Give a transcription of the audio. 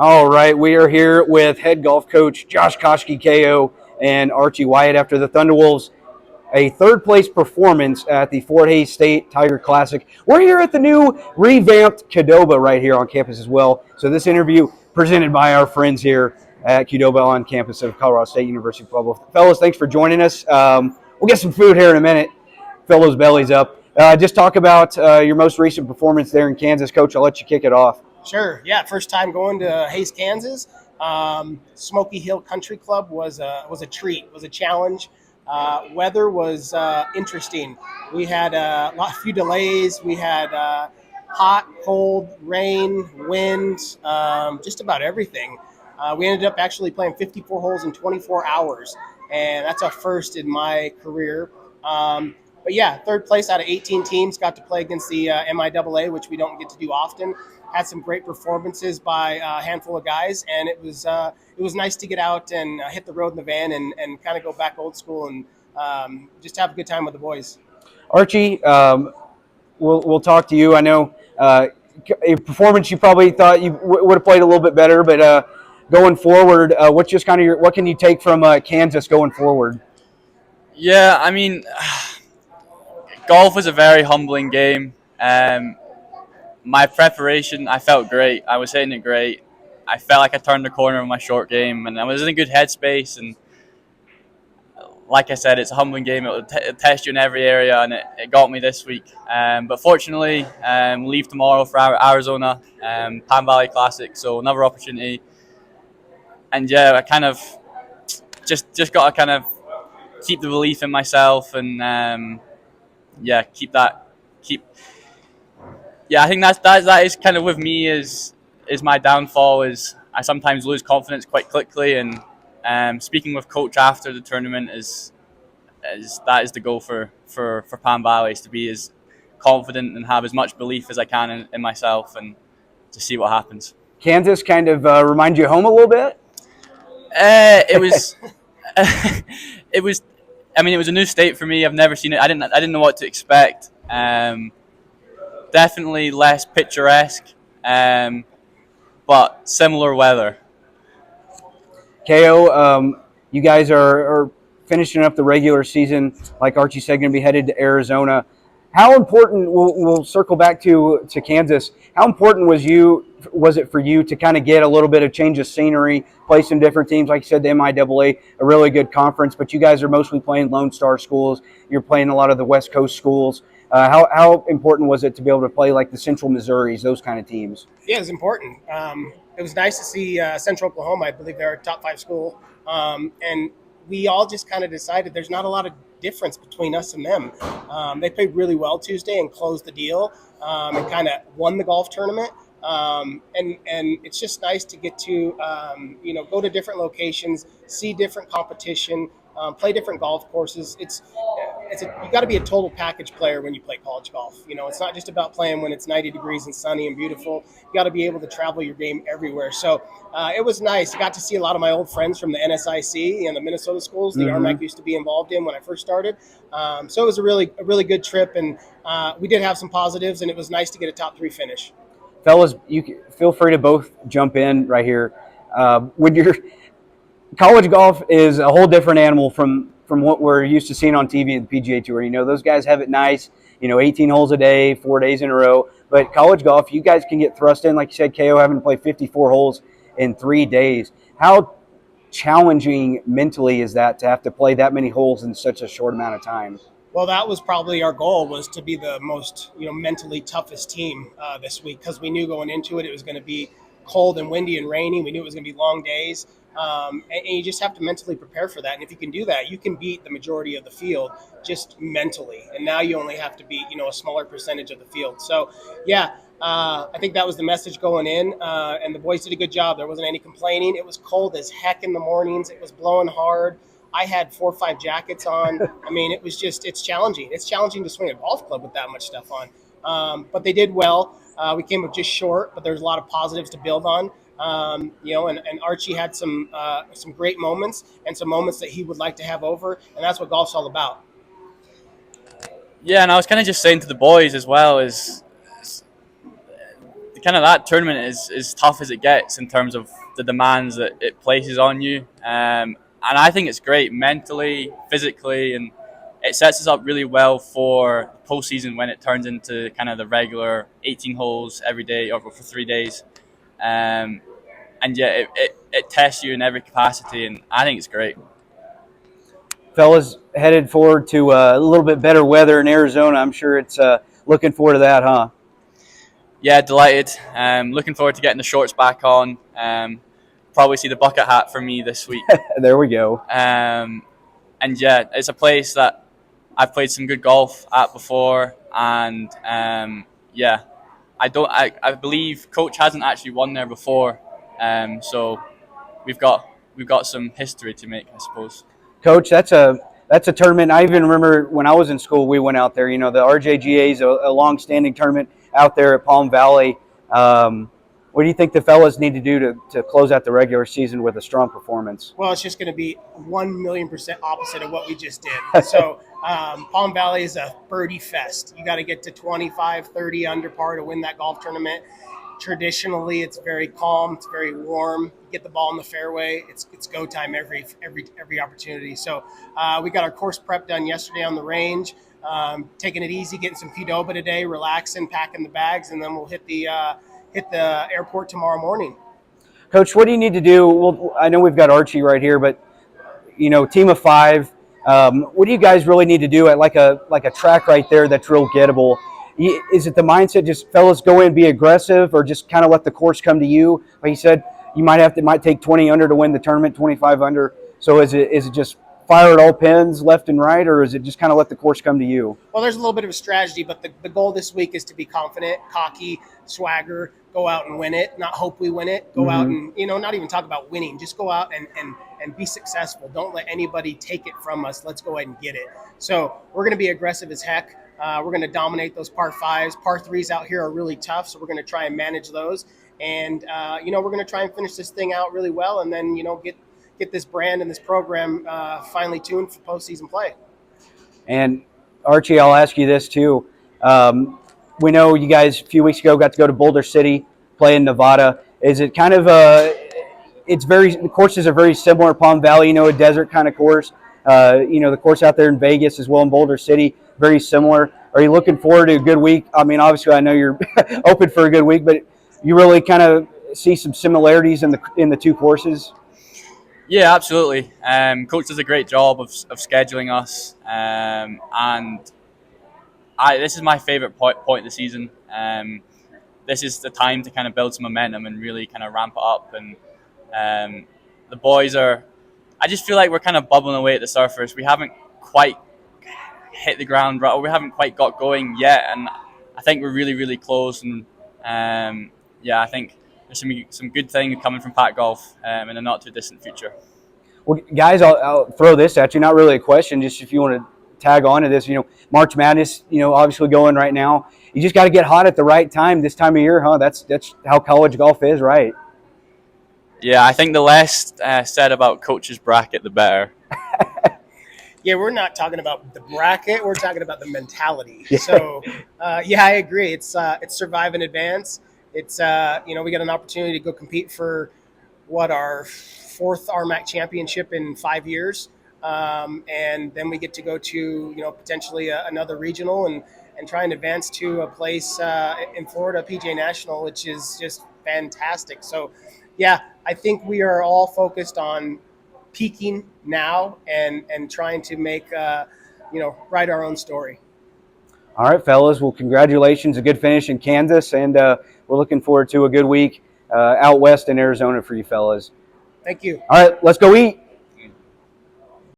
All right, we are here with head golf coach Josh Koshke, KO, and Archie Wyatt after the Thunderwolves, a third-place performance at the Fort Hays State Tiger Classic. We're here at the new revamped Qdoba right here on campus as well. So this interview presented by our friends here at Qdoba on campus of Colorado State University Pueblo. Fellas, thanks for joining us. We'll get some food here in a minute. Fill those bellies up. Just talk about your most recent performance there in Kansas. Coach, I'll let you kick it off. Sure. Yeah. First time going to Hays, Kansas. Smoky Hill Country Club was a treat. Was a challenge. Weather was interesting. We had few delays. We had hot, cold, rain, wind, just about everything. We ended up actually playing 54 holes in 24 hours, and that's a first in my career. But yeah, third place out of 18 teams. Got to play against the MIAA, which we don't get to do often. Had some great performances by a handful of guys, and it was nice to get out and hit the road in the van and kind of go back old school and just have a good time with the boys. Archie, we'll talk to you. I know a performance you probably thought you would have played a little bit better, but going forward, what's just kind of what can you take from Kansas going forward? Yeah, I mean, golf is a very humbling game. My preparation, I felt great. I was hitting it great. I felt like I turned the corner in my short game, and I was in a good headspace. And like I said, it's a humbling game. It'll test you in every area, and it got me this week. But fortunately, leave tomorrow for Arizona, Palm Valley Classic, so another opportunity. And yeah, I kind of just got to kind of keep the belief in myself, and keep. Yeah, I think that is kind of with me is my downfall is I sometimes lose confidence quite quickly, and speaking with coach after the tournament is that is the goal for Palm Valley, is to be as confident and have as much belief as I can in myself, and to see what happens. Kansas kind of remind you of home a little bit? It was it was. I mean, it was a new state for me. I've never seen it. I didn't know what to expect. Definitely less picturesque, but similar weather. KO, you guys are finishing up the regular season. Like Archie said, going to be headed to Arizona. How important? We'll circle back to Kansas. How important was it for you to kind of get a little bit of change of scenery, play some different teams? Like you said, the MIAA, a really good conference, but you guys are mostly playing Lone Star schools. You're playing a lot of the West Coast schools. How important was it to be able to play like the Central Missouris, those kind of teams? Yeah, it was important. It was nice to see Central Oklahoma. I believe they're a top 5 school, and we all just kind of decided there's not a lot of difference between us and them. They played really well Tuesday and closed the deal, and kind of won the golf tournament. And it's just nice to get to go to different locations, see different competition, play different golf courses. You got to be a total package player when you play college golf. It's not just about playing when it's 90 degrees and sunny and beautiful. You got to be able to travel your game everywhere. So it was nice. I got to see a lot of my old friends from the NSIC and the Minnesota schools the RMAC used to be involved in when I first started. So it was a really good trip, and we did have some positives, and it was nice to get a top 3 finish. Fellas, you feel free to both jump in right here. When you're college golf is a whole different animal from what we're used to seeing on TV at the PGA Tour. Those guys have it nice, 18 holes a day, 4 days in a row. But college golf, you guys can get thrust in, like you said, KO having to play 54 holes in 3 days. How challenging mentally is that to have to play that many holes in such a short amount of time? Well, that was probably our goal, was to be the most, mentally toughest team this week, because we knew going into it was going to be cold and windy and rainy. We knew it was going to be long days. And you just have to mentally prepare for that. And if you can do that, you can beat the majority of the field just mentally. And now you only have to beat, a smaller percentage of the field. So, yeah, I think that was the message going in. And the boys did a good job. There wasn't any complaining. It was cold as heck in the mornings. It was blowing hard. I had 4 or 5 jackets on. I mean, it's challenging. It's challenging to swing a golf club with that much stuff on. But they did well. We came up just short, but there's a lot of positives to build on. And Archie had some great moments and some moments that he would like to have over, and that's what golf's all about. Yeah, and I was kind of just saying to the boys as well, is kind of that tournament is as tough as it gets in terms of the demands that it places on you. And I think it's great mentally, physically, and it sets us up really well for postseason when it turns into kind of the regular 18 holes every day or for 3 days. And yeah, it tests you in every capacity, and I think it's great. Fellas, headed forward to a little bit better weather in Arizona. I'm sure it's looking forward to that, huh? Yeah, delighted. Looking forward to getting the shorts back on. Probably see the bucket hat for me this week. There we go. And yeah, it's a place that I've played some good golf at before, and yeah, I believe Coach hasn't actually won there before, so we've got some history to make, I suppose. Coach, that's a tournament. I even remember when I was in school, we went out there. You know, the RJGA is a long-standing tournament out there at Palm Valley. What do you think the fellas need to do to close out the regular season with a strong performance? Well, it's just going to be 1,000,000% opposite of what we just did. So Palm Valley is a birdie fest. You got to get to 25, 30 under par to win that golf tournament. Traditionally, it's very calm. It's very warm. You get the ball in the fairway. It's go time every opportunity. So we got our course prep done yesterday on the range. Taking it easy, getting some Qdoba today, relaxing, packing the bags, and then we'll hit the airport tomorrow morning. Coach, what do you need to do? Well, I know we've got Archie right here, but you know, team of 5. What do you guys really need to do at like a track right there that's real gettable? Is it the mindset, just fellas go in, be aggressive, or just kind of let the course come to you? Like you said, you might take 20 under to win the tournament, 25 under. So is it just fire at all pins left and right, or is it just kind of let the course come to you? Well, there's a little bit of a strategy, but the goal this week is to be confident, cocky, swagger, go out and win it, not hope we win it. Go out and, not even talk about winning. Just go out and be successful. Don't let anybody take it from us. Let's go ahead and get it. So we're going to be aggressive as heck. We're going to dominate those par 5s. Par 3s out here are really tough, so we're going to try and manage those. And, we're going to try and finish this thing out really well, and then, get this brand and this program finally tuned for postseason play. And Archie, I'll ask you this too. We know you guys a few weeks ago got to go to Boulder City, play in Nevada. Is it kind of the courses are very similar. Palm Valley, a desert kind of course. The course out there in Vegas as well in Boulder City, very similar. Are you looking forward to a good week? I mean, obviously I know you're open for a good week, but you really kind of see some similarities in the two courses? Yeah, absolutely. Coach does a great job of scheduling us, and this is my favorite point of the season. This is the time to kind of build some momentum and really kind of ramp it up. And the boys I just feel like we're kind of bubbling away at the surface. We haven't quite hit the ground right, or we haven't quite got going yet. And I think we're really, really close. And I think there's some good things coming from Pat Golf in a not too distant future. Well, guys, I'll throw this at you. Not really a question, just if you want to tag on to this. March Madness, obviously going right now. You just got to get hot at the right time this time of year, huh? That's how college golf is, right? Yeah, I think the less said about Coach's bracket, the better. Yeah, we're not talking about the bracket. We're talking about the mentality. So, I agree. It's survive and advance. It's, we got an opportunity to go compete for our 4th RMAC championship in 5 years. And then we get to go to, potentially another regional and try and advance to a place in Florida, PGA National, which is just fantastic. So, yeah, I think we are all focused on peaking now and trying to make, write our own story. All right, fellas. Well, congratulations. A good finish in Kansas, and we're looking forward to a good week out west in Arizona for you fellas. Thank you. All right, let's go eat.